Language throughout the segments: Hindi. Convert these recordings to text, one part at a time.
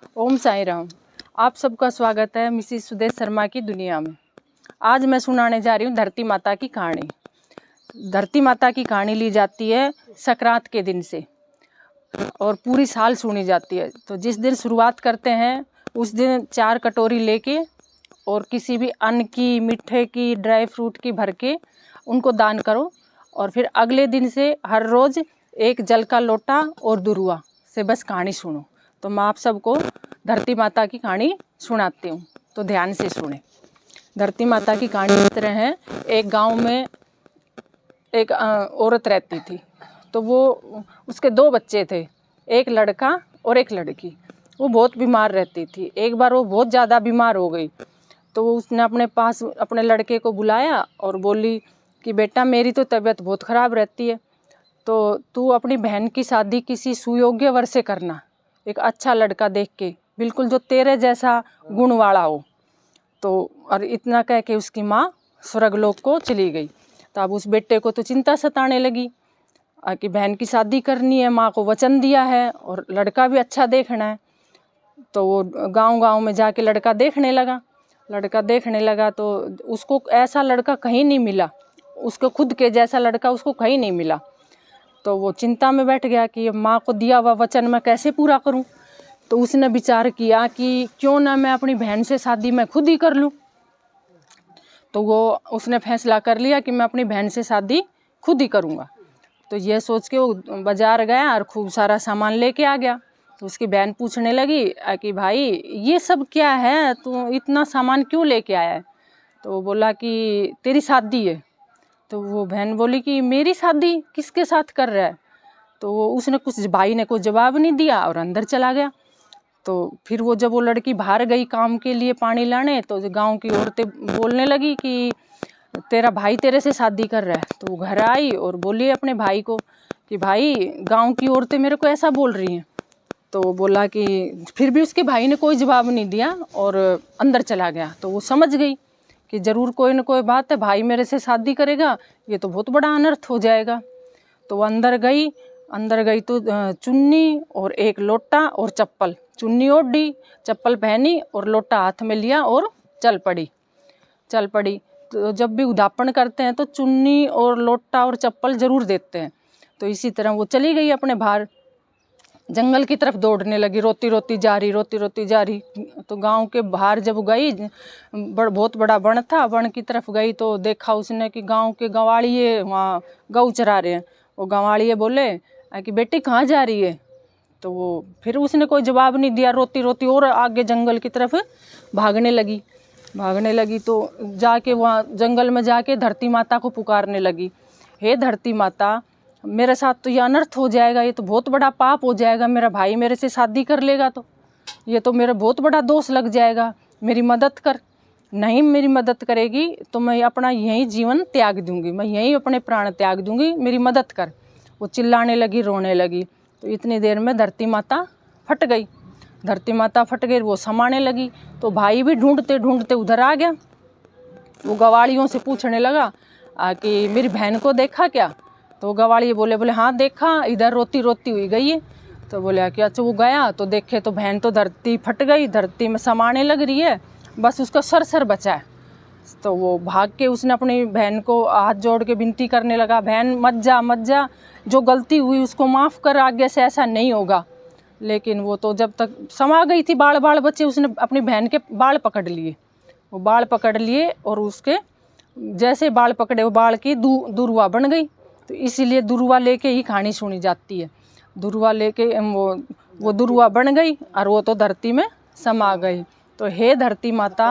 ओम साई राम। आप सबका स्वागत है मिसिस सुदेश शर्मा की दुनिया में। आज मैं सुनाने जा रही हूँ धरती माता की कहानी। धरती माता की कहानी ली जाती है संक्रांत के दिन से और पूरी साल सुनी जाती है। तो जिस दिन शुरुआत करते हैं उस दिन 4 कटोरी लेके और किसी भी अन्न की, मिठे की, ड्राई फ्रूट की भर के उनको दान करो और फिर अगले दिन से हर रोज़ एक जल का लोटा और दुरुआ से बस कहानी सुनो। तो मैं आप सबको धरती माता की कहानी सुनाती हूँ, तो ध्यान से सुने। धरती माता की कहानी इस तरह है। एक गांव में एक औरत रहती थी। तो वो उसके 2 बच्चे थे, एक लड़का और एक लड़की। वो बहुत बीमार रहती थी। एक बार वो बहुत ज़्यादा बीमार हो गई तो उसने अपने पास अपने लड़के को बुलाया और बोली कि बेटा मेरी तो तबीयत बहुत ख़राब रहती है, तो तू अपनी बहन की शादी किसी सुयोग्य वर से करना, एक अच्छा लड़का देख के, बिल्कुल जो तेरे जैसा गुण वाला हो। तो और इतना कह के उसकी माँ स्वर्गलोक को चली गई। तो अब उस बेटे को तो चिंता सताने लगी कि बहन की शादी करनी है, माँ को वचन दिया है और लड़का भी अच्छा देखना है। तो वो गांव-गांव में जाके लड़का देखने लगा तो उसको ऐसा लड़का कहीं नहीं मिला, उसको खुद के जैसा लड़का उसको कहीं नहीं मिला। तो वो चिंता में बैठ गया कि माँ को दिया हुआ वचन मैं कैसे पूरा करूं। तो उसने विचार किया कि क्यों ना मैं अपनी बहन से शादी मैं खुद ही कर लूं। तो वो उसने फैसला कर लिया कि मैं अपनी बहन से शादी खुद ही करूंगा। तो ये सोच के वो बाज़ार गया और खूब सारा सामान लेके आ गया। तो उसकी बहन पूछने लगी कि भाई ये सब क्या है, तू इतना सामान क्यों लेके आया है? तो वो बोला कि तेरी शादी है। तो वो बहन बोली कि मेरी शादी किसके साथ कर रहा है? तो उसने भाई ने कोई जवाब नहीं दिया और अंदर चला गया। तो फिर जब वो लड़की बाहर गई काम के लिए पानी लाने, तो गांव की औरतें बोलने लगी कि तेरा भाई तेरे से शादी कर रहा है। तो वो घर आई और बोली अपने भाई को कि भाई गांव की औरतें मेरे को ऐसा बोल रही हैं। तो वो बोला कि फिर भी उसके भाई ने कोई जवाब नहीं दिया और अंदर चला गया। तो वो समझ गई कि ज़रूर कोई ना कोई बात है, भाई मेरे से शादी करेगा, ये तो बहुत बड़ा अनर्थ हो जाएगा। तो वो अंदर गई तो चुन्नी और एक लोटा और चप्पल, चुन्नी ओढ़ी, चप्पल पहनी और लोटा हाथ में लिया और चल पड़ी। तो जब भी उद्यापन करते हैं तो चुन्नी और लोटा और चप्पल ज़रूर देते हैं। तो इसी तरह वो चली गई अपने बाहर जंगल की तरफ दौड़ने लगी, रोती रोती जा रही। तो गांव के बाहर जब गई, बहुत बड़ा वन था, वन की तरफ गई तो देखा उसने कि गांव के गंवाड़िए वहाँ गऊ चरा रहे हैं। वो गंवाड़िए बोले कि बेटी कहाँ जा रही है? तो वो फिर उसने कोई जवाब नहीं दिया, रोती रोती और आगे जंगल की तरफ भागने लगी। तो जाके वहाँ जंगल में जाके धरती माता को पुकारने लगी, हे धरती माता, मेरे साथ तो ये अनर्थ हो जाएगा, ये तो बहुत बड़ा पाप हो जाएगा, मेरा भाई मेरे से शादी कर लेगा तो ये तो मेरा बहुत बड़ा दोष लग जाएगा, मेरी मदद कर। नहीं मेरी मदद करेगी तो मैं अपना यहीं जीवन त्याग दूंगी, मैं यहीं अपने प्राण त्याग दूंगी, मेरी मदद कर। वो चिल्लाने लगी, रोने लगी। तो इतनी देर में धरती माता फट गई। वो समाने लगी। तो भाई भी ढूंढते ढूंढते उधर आ गया। वो गवाड़ियों से पूछने लगा कि मेरी बहन को देखा क्या? तो गवाड़ी बोले हाँ देखा, इधर रोती रोती हुई गई है। तो बोले कि अच्छा। वो गया तो देखे तो बहन तो धरती फट गई, धरती में समाने लग रही है, बस उसका सर बचा है। तो वो भाग के उसने अपनी बहन को हाथ जोड़ के विनती करने लगा, बहन मत जा, जो गलती हुई उसको माफ़ कर, आगे से ऐसा नहीं होगा। लेकिन वो तो जब तक समा गई थी, बाल बचे, उसने अपनी बहन के बाल पकड़ लिए और उसके जैसे बाल पकड़े वो बाल की दुर्वा बन गई। तो इसीलिए दुर्वा लेके ही कहानी सुनी जाती है। दुर्वा लेके वो दुर्वा बन गई और वो तो धरती में समा गई। तो हे धरती माता,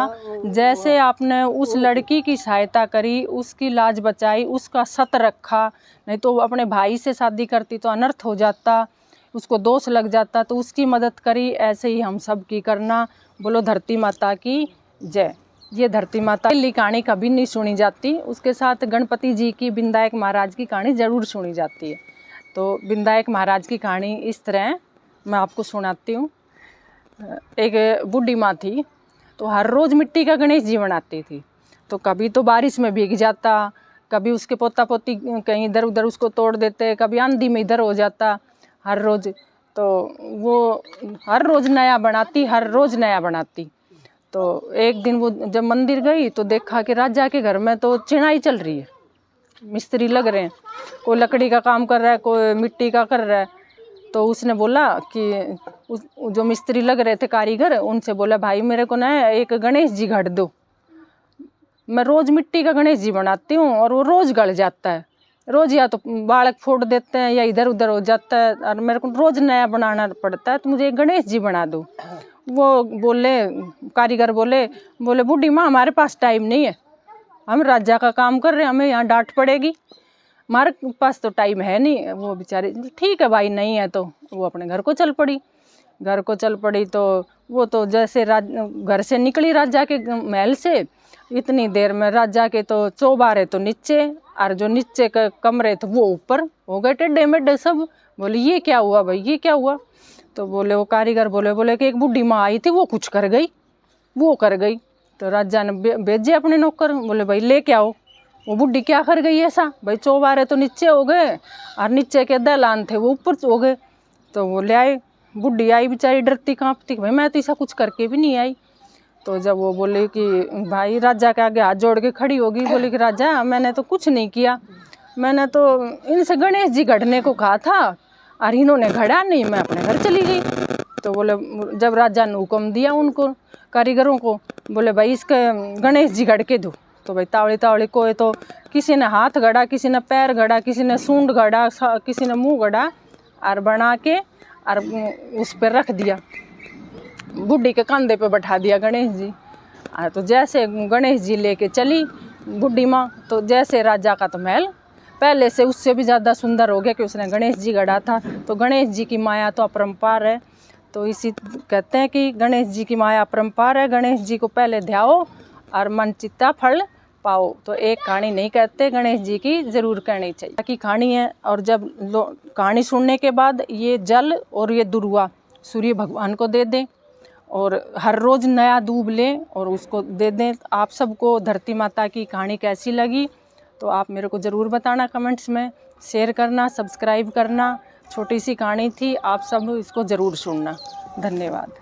जैसे आपने उस लड़की की सहायता करी, उसकी लाज बचाई, उसका सत रखा, नहीं तो अपने भाई से शादी करती तो अनर्थ हो जाता, उसको दोष लग जाता, तो उसकी मदद करी, ऐसे ही हम सब की करना। बोलो धरती माता की जय। ये धरती माता की कहानी कभी नहीं सुनी जाती, उसके साथ गणपति जी की, विनायक महाराज की कहानी ज़रूर सुनी जाती है। तो विनायक महाराज की कहानी इस तरह मैं आपको सुनाती हूँ। एक बूढ़ी माँ थी, तो हर रोज़ मिट्टी का गणेश जी बनाती थी। तो कभी तो बारिश में भीग जाता, कभी उसके पोता पोती कहीं इधर उधर उसको तोड़ देते, कभी आंधी में इधर हो जाता हर रोज़। तो वो हर रोज़ नया बनाती, हर रोज़ नया बनाती। तो एक दिन वो जब मंदिर गई तो देखा कि राजा के घर में तो चिनाई चल रही है, मिस्त्री लग रहे हैं, कोई लकड़ी का काम कर रहा है, कोई मिट्टी का कर रहा है। तो उसने बोला कि जो मिस्त्री लग रहे थे कारीगर, उनसे बोला भाई मेरे को ना एक गणेश जी घड़ दो, मैं रोज़ मिट्टी का गणेश जी बनाती हूँ और वो रोज़ गल जाता है, रोज़ या तो बालक फोड़ देते हैं या इधर उधर हो जाता है, और मेरे को रोज़ नया बनाना पड़ता है, तो मुझे एक गणेश जी बना दो। वो बोले, कारीगर बोले बूढ़ी माँ हमारे पास टाइम नहीं है, हम राजा का काम कर रहे हैं, हमें यहाँ डांट पड़ेगी, हमारे पास तो टाइम है नहीं। वो बेचारे ठीक है भाई नहीं है, तो वो अपने घर को चल पड़ी। घर को चल पड़ी तो वो तो जैसे घर से निकली राजा के महल से, इतनी देर में राजा के तो चौबारे तो नीचे और जो नीचे के कमरे थे वो ऊपर हो गए टेढ़े मेढ़े सब। बोले ये क्या हुआ भाई, ये क्या हुआ? तो बोले वो कारीगर बोले कि एक बूढ़ी माँ आई थी, वो कुछ कर गई, वो कर गई। तो राजा ने भेजे अपने नौकर, बोले भाई ले के आओ, वो बूढ़ी क्या कर गई ऐसा? भाई चौबारे तो नीचे हो गए और नीचे के दलान थे वो ऊपर हो गए। तो वो ले आए, बूढ़ी आई बेचारी डरती कांपती, भाई मैं तो ऐसा कुछ करके भी नहीं आई। तो जब वो बोले कि भाई राजा के आगे हाथ जोड़ के खड़ी होगी, बोली कि राजा मैंने तो कुछ नहीं किया, मैंने तो इनसे गणेश जी गढ़ने को कहा था और इन्होंने गढ़ा नहीं, मैं अपने घर चली गई। तो बोले जब राजा ने हुक्म दिया उनको कारीगरों को, बोले भाई इसके गणेश जी गढ़ के दो। तो भाई तावड़ी तावड़ी कोई तो किसी ने हाथ गढ़ा, किसी ने पैर गढ़ा, किसी ने सूंड गढ़ा, किसी ने मुंह गढ़ा और बना के और उस पर रख दिया, बूढ़ी के कंधे पे बैठा दिया गणेश जी। तो जैसे गणेश जी लेके चली बूढ़ी माँ, तो जैसे राजा का तो महल पहले से उससे भी ज़्यादा सुंदर हो गया कि उसने गणेश जी गढ़ा था। तो गणेश जी की माया तो अपरंपार है, तो इसी कहते हैं कि गणेश जी की माया अपरंपार है, गणेश जी को पहले ध्याओ और मन चित्ता फल पाओ। तो एक कहानी नहीं कहते, गणेश जी की ज़रूर कहनी चाहिए कि कहानी है। और जब कहानी सुनने के बाद ये जल और ये दुर्वा सूर्य भगवान को दे दें और हर रोज़ नया दूब लें और उसको दे दें। आप सबको धरती माता की कहानी कैसी लगी तो आप मेरे को ज़रूर बताना कमेंट्स में, शेयर करना, सब्सक्राइब करना। छोटी सी कहानी थी, आप सब इसको ज़रूर सुनना। धन्यवाद।